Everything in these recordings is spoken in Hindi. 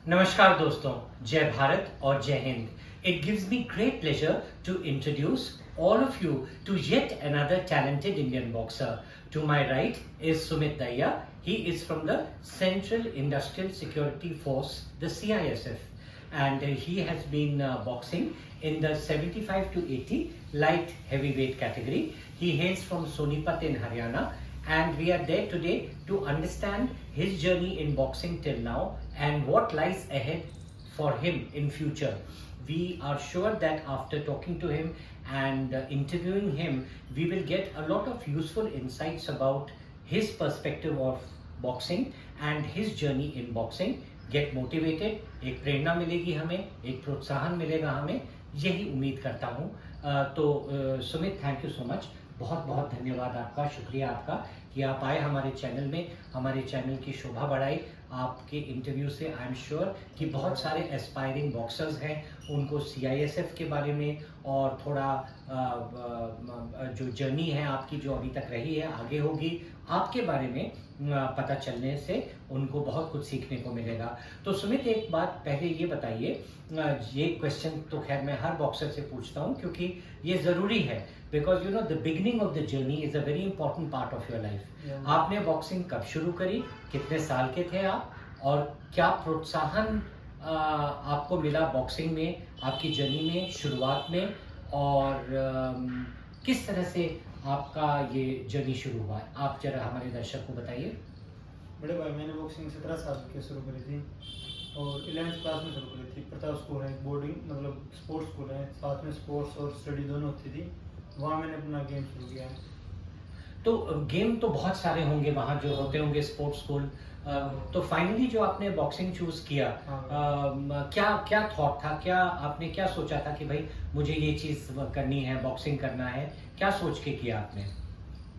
नमस्कार दोस्तों, जय भारत और जय Hind. It gives me great pleasure to introduce all of you to yet another talented Indian boxer. To my right is Sumit Daya. He is from the Central Industrial Security Force, the CISF, and he has been boxing in the 75 to 80 light heavyweight category. He hails from Sonipat in Haryana, and we are there today to understand his journey in boxing till now and what lies ahead for him in future. We are sure that after talking to him and interviewing him, we will get a lot of useful insights about his perspective of boxing and his journey in boxing. Get motivated, एक प्रेरणा मिलेगी हमें, एक प्रोत्साहन मिलेगा हमें, यही उम्मीद करता हूँ। तो Sumit, thank you so much, बहुत बहुत धन्यवाद आपका, शुक्रिया आपका कि आप आए हमारे चैनल में, हमारे चैनल की शोभा बढ़ाई। आपके इंटरव्यू से आई एम श्योर कि बहुत सारे एस्पायरिंग बॉक्सर्स हैं, उनको CISF के बारे में और थोड़ा जो जर्नी है आपकी जो अभी तक रही है, आगे होगी, आपके बारे में पता चलने से उनको बहुत कुछ सीखने को मिलेगा। तो सुमित, एक बात पहले ये बताइए, ये क्वेश्चन तो खैर मैं हर बॉक्सर से पूछता हूँ क्योंकि ये ज़रूरी है, because you know the beginning of the journey is a very important part of your life. आपने बॉक्सिंग कब शुरू करी, कितने साल के थे आप, और क्या प्रोत्साहन आपको मिला बॉक्सिंग में, आपकी जर्नी में, शुरुआत में, और किस तरह से आपका ये जर्नी शुरू हुआ है, आप जरा हमारे दर्शक को बताइए। बड़े भाई, मैंने बॉक्सिंग 17 साल के शुरू करी थी और 11th क्लास में शुरू करी थी। प्रताप स्कूल है, बोर्डिंग मतलब स्पोर्ट्स स्कूल है, साथ में स्पोर्ट्स और स्टडी दोनों होती थी, वहाँ मैंने अपना गेम शुरू किया है। तो गेम तो बहुत सारे होंगे वहाँ जो होते होंगे स्पोर्ट्स स्कूल, तो फाइनली जो आपने बॉक्सिंग चूज किया, क्या क्या थॉट था, क्या आपने क्या सोचा था कि भाई मुझे ये चीज़ करनी है, बॉक्सिंग करना है, क्या सोच के किया आपने?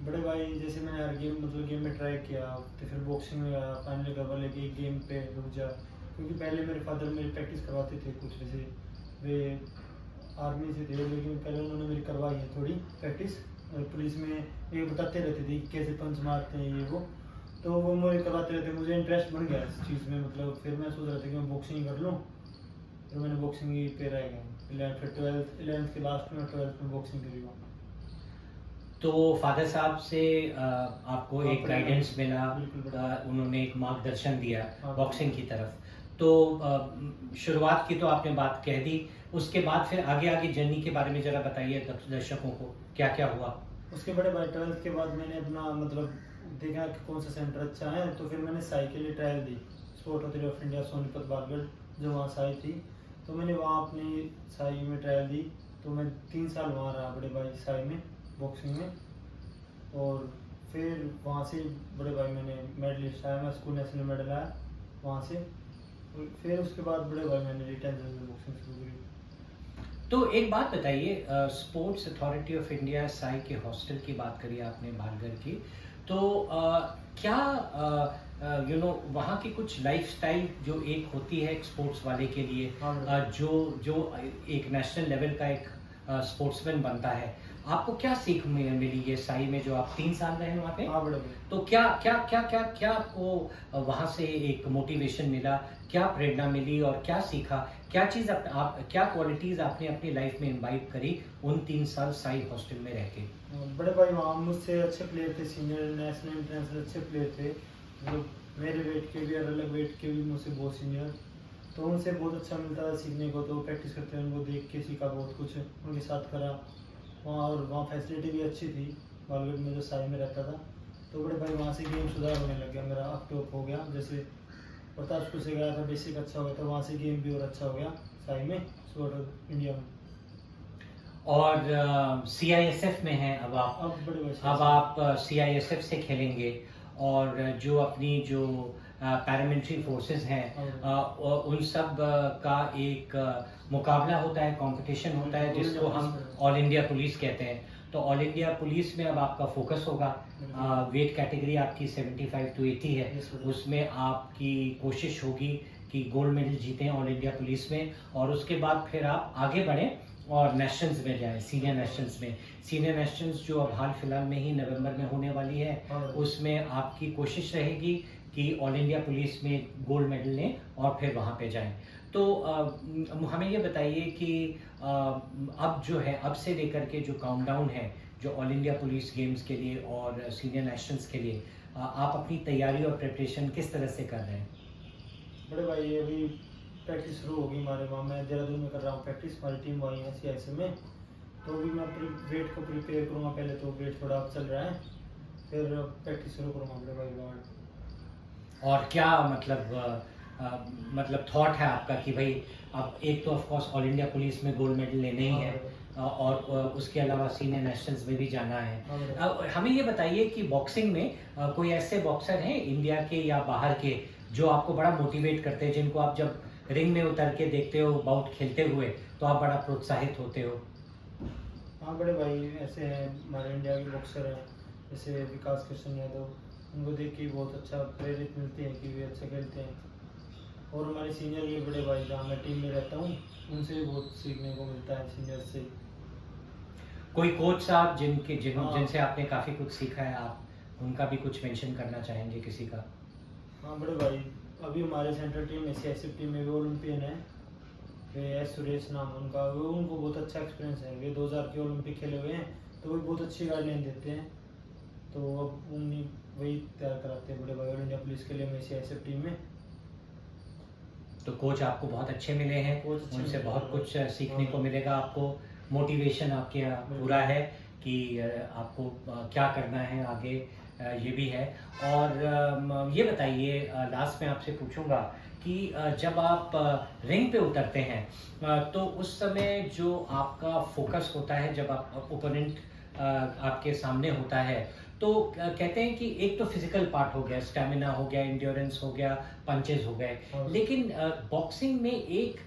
बड़े भाई, जैसे मैंने हर गेम में ट्राई किया, तो फिर बॉक्सिंग में आया। फाइनली घर वाले कि गेम पे रुक जा, क्योंकि पहले मेरे फादर मेरी प्रैक्टिस करवाते थे कुछ, जैसे वे आर्मी से थे, लेकिन पहले उन्होंने मेरी करवाई है थोड़ी प्रैक्टिस। पुलिस में ये बताते रहते थे कैसे पंच मारते हैं ये वो, तो वो मुझे करवाते रहते, मुझे इंटरेस्ट बन गया इस चीज़ में। मतलब फिर मैं सोच रहा था कि मैं बॉक्सिंग कर लूँ, फिर मैंने बॉक्सिंग ही पे रह गया। फिर 11th के लास्ट में 12th में बॉक्सिंग करी हुआ। तो फादर साहब से आपको एक गाइडेंस मिला, उन्होंने एक मार्गदर्शन दिया बॉक्सिंग की तरफ। तो शुरुआत की तो आपने बात कह दी, उसके बाद फिर आगे आगे जर्नी के बारे में ज़रा बताइए दर्शकों को, क्या क्या हुआ। उसके बड़े भाई 12th के बाद मैंने अपना मतलब देखा कि कौन सा सेंटर अच्छा है, तो फिर मैंने साई के लिए trial the. Sport authority of India Sonipat Bargarh, जो वहाँ साई थी, तो मैंने वहाँ अपनी साई में ट्रायल दी। तो मैं 3 साल वहाँ रहा बड़े भाई साई में, बॉक्सिंग में। और फिर वहाँ से बड़े भाई मैंने मेडलिस्ट आया, मैं स्कूल नेशनल मेडल आया वहाँ से। फिर उसके बाद बड़े भाई मैंने रिटर्न से बॉक्सिंग शुरू करी। तो एक बात बताइए, sports authority of India Sai के हॉस्टल की बात करी आपने बारगढ़ की, तो क्या यू नो वहाँ की कुछ लाइफस्टाइल जो एक होती है एक स्पोर्ट्स वाले के लिए, जो एक नेशनल लेवल का एक स्पोर्ट्समैन बनता है, आपको क्या सीख मिली ये साई में जो आप 3 साल रहे वहाँ पे? हाँ बड़े, तो क्या क्या क्या क्या क्या आपको वहाँ से एक मोटिवेशन मिला, क्या प्रेरणा मिली और क्या सीखा, क्या चीज़ आप क्या क्वालिटीज़ आपने अपनी लाइफ में इम्बाइब करी उन 3 साल साई हॉस्टल में रह के? बड़े भाई वहाँ मुझसे अच्छे प्लेयर थे, सीनियर नेशनल इंटरनेशनल अच्छे प्लेयर थे, मतलब मेरे वेट के भी और अलग वेट के भी मुझसे बहुत सीनियर, तो उनसे बहुत अच्छा मिलता था सीखने को। तो प्रैक्टिस करते हैं उनको देख के सीखा बहुत कुछ, उनके साथ करा वहाँ। और वहाँ फैसिलिटी भी अच्छी थी बालगढ़ में जो साई में रहता था। तो बड़े भाई वहाँ से गेम सुधार होने लग गया, मेरा अप टॉप हो गया। जैसे प्रताप स्कूल से गया था, बेसिक अच्छा हो गया था, वहाँ से गेम भी और अच्छा हो गया साई में, स्पोर्ट इंडिया में। और CISF में हैं अब आप, बड़े भाई अब आप CISF से खेलेंगे, और जो अपनी जो पैरामिलिट्री फोर्सेस हैं उन सब का एक मुकाबला होता है, कंपटीशन होता है, जिसको हम ऑल इंडिया पुलिस कहते हैं। तो ऑल इंडिया पुलिस में अब आपका फोकस होगा, वेट कैटेगरी आपकी 75 to 80 है, उसमें आपकी कोशिश होगी कि गोल्ड मेडल जीतें ऑल इंडिया पुलिस में, और उसके बाद फिर आप आगे बढ़ें और नेशनल्स में जाएं, सीनियर नेशनल्स में। सीनियर नेशनल्स जो अब हाल फिलहाल में ही नवंबर में होने वाली है, उसमें आपकी कोशिश रहेगी कि ऑल इंडिया पुलिस में गोल्ड मेडल लें और फिर वहाँ पे जाएं। तो हमें ये बताइए कि अब जो है, अब से लेकर के जो काउंटडाउन है जो ऑल इंडिया पुलिस गेम्स के लिए और सीनियर नेशनल्स के लिए, आप अपनी तैयारी और प्रिपरेशन किस तरह से कर रहे हैं? बड़े भाई अभी प्रैक्टिस शुरू होगी हमारे वहाँ, मैं देहरादून में कर रहा हूँ प्रैक्टिस, हमारी टीम वही है CIC में। तो अभी मैं वेट को प्रिपेयर करूँगा, पहले तो वेट थोड़ा चल रहा है, फिर प्रैक्टिस शुरू करूँगा बड़े भाई वहाँ। और क्या मतलब थॉट है आपका कि भाई अब एक तो of course all India police में गोल्ड मेडल लेने ही है, और उसके अलावा सीनियर नेशनल्स में भी जाना है। हमें ये बताइए कि बॉक्सिंग में कोई ऐसे बॉक्सर हैं इंडिया के या बाहर के जो आपको बड़ा मोटिवेट करते हैं, जिनको आप जब रिंग में उतर के देखते हो बाउट खेलते हुए तो आप बड़ा प्रोत्साहित होते हो? हाँ बड़े भाई ऐसे हैं हमारे इंडिया के बॉक्सर हैं, जैसे विकास कृष्ण यादव, उनको देख के बहुत अच्छा प्रेरित मिलती है कि वे अच्छा खेलते हैं। और हमारे सीनियर ये बड़े भाई जहाँ मैं टीम में रहता हूँ, उनसे भी बहुत सीखने को मिलता है, सीनियर से। कोई कोच साहब हाँ। जिनसे आपने काफ़ी कुछ सीखा है, आप उनका भी कुछ मेंशन करना चाहेंगे किसी का? हाँ बड़े भाई, अभी हमारे सेंट्रल टीम में CIC टीम में वे ओलंपियन है, वे एस सुरेश नाम उनका, वो उनको बहुत अच्छा एक्सपीरियंस है, वे 2000 के ओलंपिक खेले हुए हैं, तो वे बहुत अच्छी गाइडलाइन देते हैं। तो अब उन्हीं वही तैयार कराते हैं बड़े भाई ऑल इंडिया पुलिस के लिए मैं CIC टीम में। तो कोच आपको बहुत अच्छे मिले हैं, कोच अच्छे उनसे मिले बहुत हैं। कुछ सीखने हाँ। को मिलेगा आपको। मोटिवेशन आपके यहाँ पूरा है कि आपको क्या करना है आगे, ये भी है। और ये बताइए, लास्ट में आपसे पूछूंगा कि जब आप रिंग पे उतरते हैं तो उस समय जो आपका फोकस होता है, जब आप ओपोनेंट आपके सामने होता है, तो कहते हैं कि एक तो फिजिकल पार्ट हो गया, स्टैमिना हो गया, एंड्योरेंस हो गया, पंचेस हो गए, हाँ। लेकिन बॉक्सिंग में एक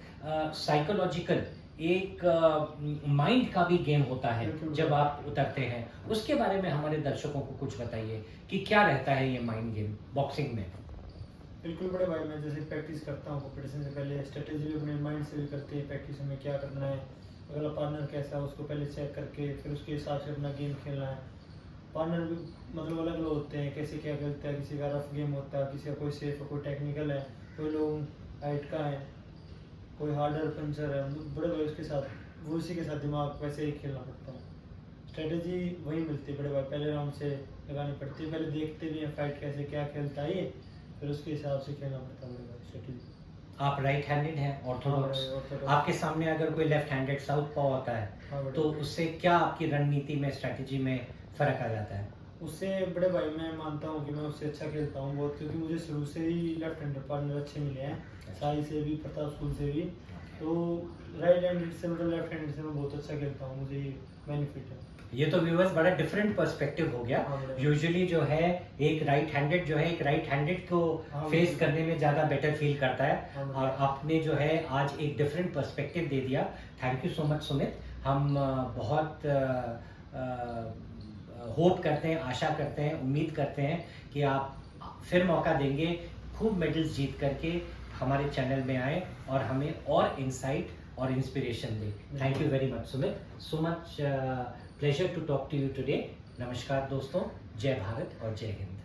साइकोलॉजिकल, एक माइंड का भी गेम होता है बिल्कुल। जब आप उतरते हैं। उसके बारे में हमारे दर्शकों को कुछ बताइए कि क्या रहता है ये माइंड गेम बॉक्सिंग में? बिल्कुल बड़े भाई, मैं जैसे प्रैक्टिस करता हूँ कंपटीशन से पहले, स्ट्रेटेजी भी अपने माइंड से भी करते हैं, प्रैक्टिस में क्या करना है, अगला पार्टनर कैसा है उसको पहले चेक करके फिर उसके हिसाब से अपना गेम खेलना है। पार्टनर भी मतलब अलग अलग होते हैं, कैसे क्या खेलता है, किसी का रफ गेम होता है, किसी का कोई सेफ है, कोई टेक्निकल है, कोई लोग हाइट का है, कोई हार्डर पंचर है, बड़े भाई उसके साथ वो उसी के साथ दिमाग वैसे ही खेलना पड़ता है। स्ट्रेटेजी वही मिलती है बड़े भाई, पहले राउंड से लगानी पड़ती है, पहले देखते भी हैं फाइट कैसे क्या खेलता है ये, फिर उसके हिसाब से खेलना पड़ता है बड़े भाई स्ट्रेटेजी। आप राइट हैंडेड हैं, ऑर्थोडॉक्स। ऑर्थोडॉक्स। आपके सामने अगर कोई लेफ्ट हैंडेड साउथ पॉ होता है हाँ बड़े तो भाई। उससे क्या आपकी रणनीति में, स्ट्रैटेजी में फर्क आ जाता है? उससे बड़े भाई मैं मानता हूँ कि मैं उससे अच्छा खेलता हूँ बहुत, क्योंकि मुझे शुरू से ही लेफ्ट हैंडेड पार्टनर अच्छे मिले हैं, साई से भी, प्रताप स्कूल से भी। तो राइट हैंडेड से मतलब लेफ्ट हैंडेड से मैं बहुत अच्छा खेलता हूँ, मुझे ये बेनिफिट है। ये तो व्यूअर्स बड़ा डिफरेंट पर्सपेक्टिव हो गया। हाँ बड़े भाई। यूजुअली जो है एक राइट हैंडेड जो है, एक राइट हैंडेड को हाँ फेस बिल्कुल। करने में ज़्यादा बेटर फील करता है, हाँ बड़े और आपने जो है आज एक डिफरेंट पर्सपेक्टिव दे दिया। Thank you so much Sumit. हम बहुत होप करते हैं, आशा करते हैं, उम्मीद करते हैं कि आप फिर मौका देंगे, खूब मेडल्स जीत करके हमारे चैनल में आए और हमें और इंसाइट और इंस्पिरेशन दे। Thank you very much Sumit, so much pleasure to talk to you today. नमस्कार दोस्तों, जय भारत और जय हिंद।